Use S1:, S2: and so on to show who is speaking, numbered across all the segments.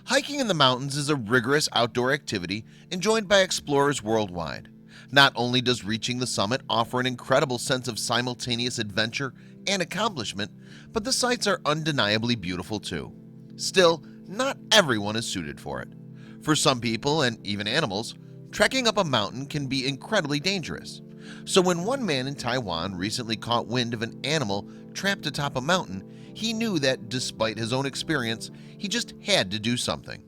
S1: Hiking in the mountains is a rigorous outdoor activity enjoyed by explorers worldwide. Not only does reaching the summit offer an incredible sense of simultaneous adventure and accomplishment, but the sights are undeniably beautiful too. Still, not everyone is suited for it. For some people and even animals, trekking up a mountain can be incredibly dangerous. So when one man in Taiwan recently caught wind of an animal trapped atop a mountain, he knew that despite his own experience, he just had to do something.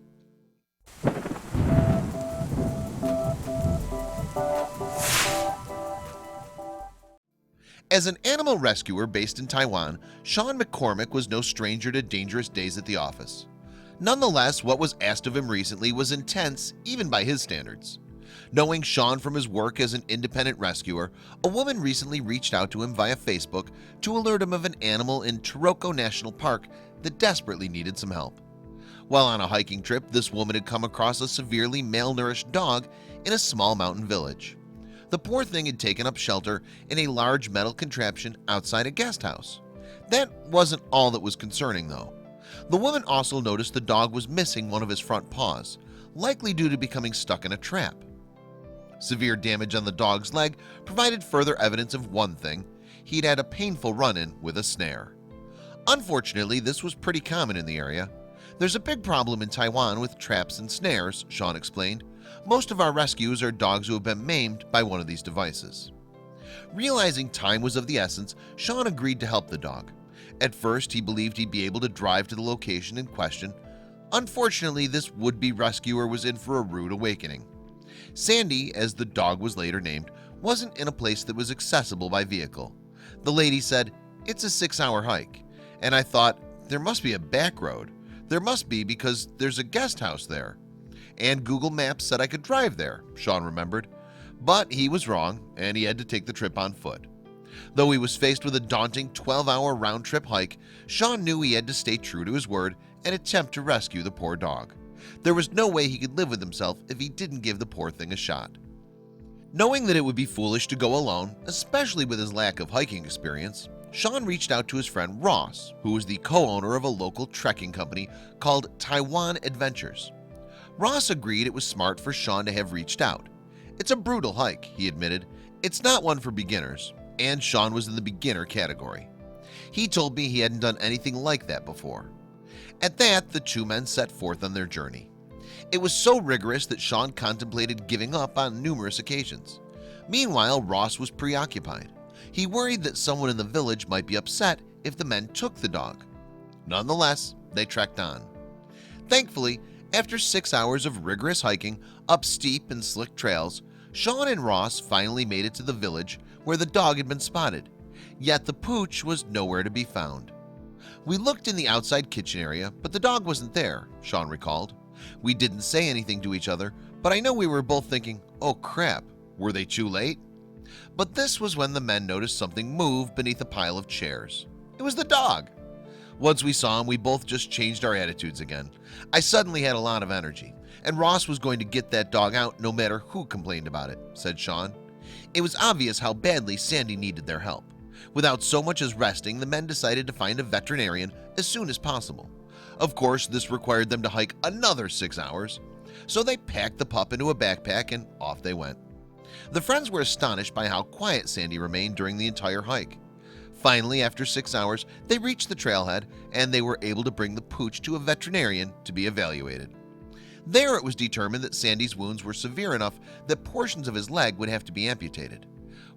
S1: As an animal rescuer based in Taiwan, Sean McCormick was no stranger to dangerous days at the office. Nonetheless, what was asked of him recently was intense even by his standards. Knowing Sean from his work as an independent rescuer, a woman recently reached out to him via Facebook to alert him of an animal in Taroko National Park that desperately needed some help. While on a hiking trip, this woman had come across a severely malnourished dog in a small mountain village. The poor thing had taken up shelter in a large metal contraption outside a guest house. That wasn't all that was concerning, though. The woman also noticed the dog was missing one of his front paws, likely due to becoming stuck in a trap. Severe damage on the dog's leg provided further evidence of one thing: he'd had a painful run-in with a snare. Unfortunately, this was pretty common in the area. There's a big problem in Taiwan with traps and snares, Sean explained. Most of our rescues are dogs who have been maimed by one of these devices. Realizing time was of the essence, Sean agreed to help the dog. At first, he believed he'd be able to drive to the location in question. Unfortunately, this would-be rescuer was in for a rude awakening. Sandy, as the dog was later named, wasn't in a place that was accessible by vehicle. The lady said, "It's a 6-hour hike," and I thought, there must be a back road. There must be, because there's a guest house there. And Google Maps said I could drive there, Sean remembered. But he was wrong, and he had to take the trip on foot. Though he was faced with a daunting 12-hour round-trip hike, Sean knew he had to stay true to his word and attempt to rescue the poor dog. There was no way he could live with himself if he didn't give the poor thing a shot. Knowing that it would be foolish to go alone, especially with his lack of hiking experience, Sean reached out to his friend Ross, who was the co-owner of a local trekking company called Taiwan Adventures. Ross agreed it was smart for Sean to have reached out. "It's a brutal hike," he admitted. "It's not one for beginners," and Sean was in the beginner category. He told me he hadn't done anything like that before. At that, the two men set forth on their journey. It was so rigorous that Sean contemplated giving up on numerous occasions. Meanwhile, Ross was preoccupied. He worried that someone in the village might be upset if the men took the dog. Nonetheless, they trekked on. Thankfully, after 6 hours of rigorous hiking up steep and slick trails, Sean and Ross finally made it to the village where the dog had been spotted. Yet the pooch was nowhere to be found. "We looked in the outside kitchen area, but the dog wasn't there," Sean recalled. "We didn't say anything to each other, but I know we were both thinking, 'Oh crap, were they too late?'" But this was when the men noticed something move beneath a pile of chairs. It was the dog. Once we saw him, we both just changed our attitudes again. I suddenly had a lot of energy, and Ross was going to get that dog out no matter who complained about it, said Sean. It was obvious how badly Sandy needed their help. Without so much as resting, the men decided to find a veterinarian as soon as possible. Of course, this required them to hike another 6 hours, so they packed the pup into a backpack and off they went. The friends were astonished by how quiet Sandy remained during the entire hike. Finally, after 6 hours, they reached the trailhead and they were able to bring the pooch to a veterinarian to be evaluated. There it was determined that Sandy's wounds were severe enough that portions of his leg would have to be amputated.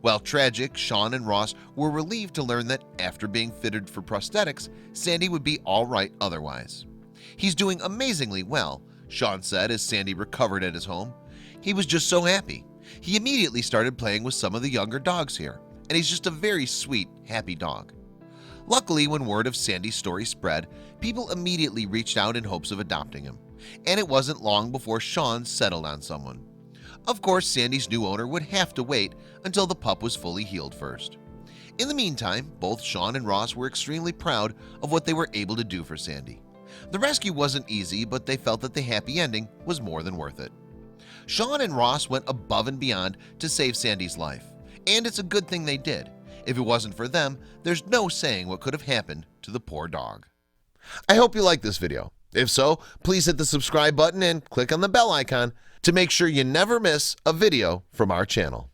S1: While tragic, Sean and Ross were relieved to learn that after being fitted for prosthetics, Sandy would be all right otherwise. "He's doing amazingly well," Sean said as Sandy recovered at his home. "He was just so happy. He immediately started playing with some of the younger dogs here, and he's just a very sweet, happy dog." Luckily, when word of Sandy's story spread, people immediately reached out in hopes of adopting him, and it wasn't long before Sean settled on someone. Of course, Sandy's new owner would have to wait until the pup was fully healed first. In the meantime, both Sean and Ross were extremely proud of what they were able to do for Sandy. The rescue wasn't easy, but they felt that the happy ending was more than worth it. Sean and Ross went above and beyond to save Sandy's life, and it's a good thing they did. If it wasn't for them, there's no saying what could have happened to the poor dog. I hope you liked this video. If so, please hit the subscribe button and click on the bell icon to make sure you never miss a video from our channel.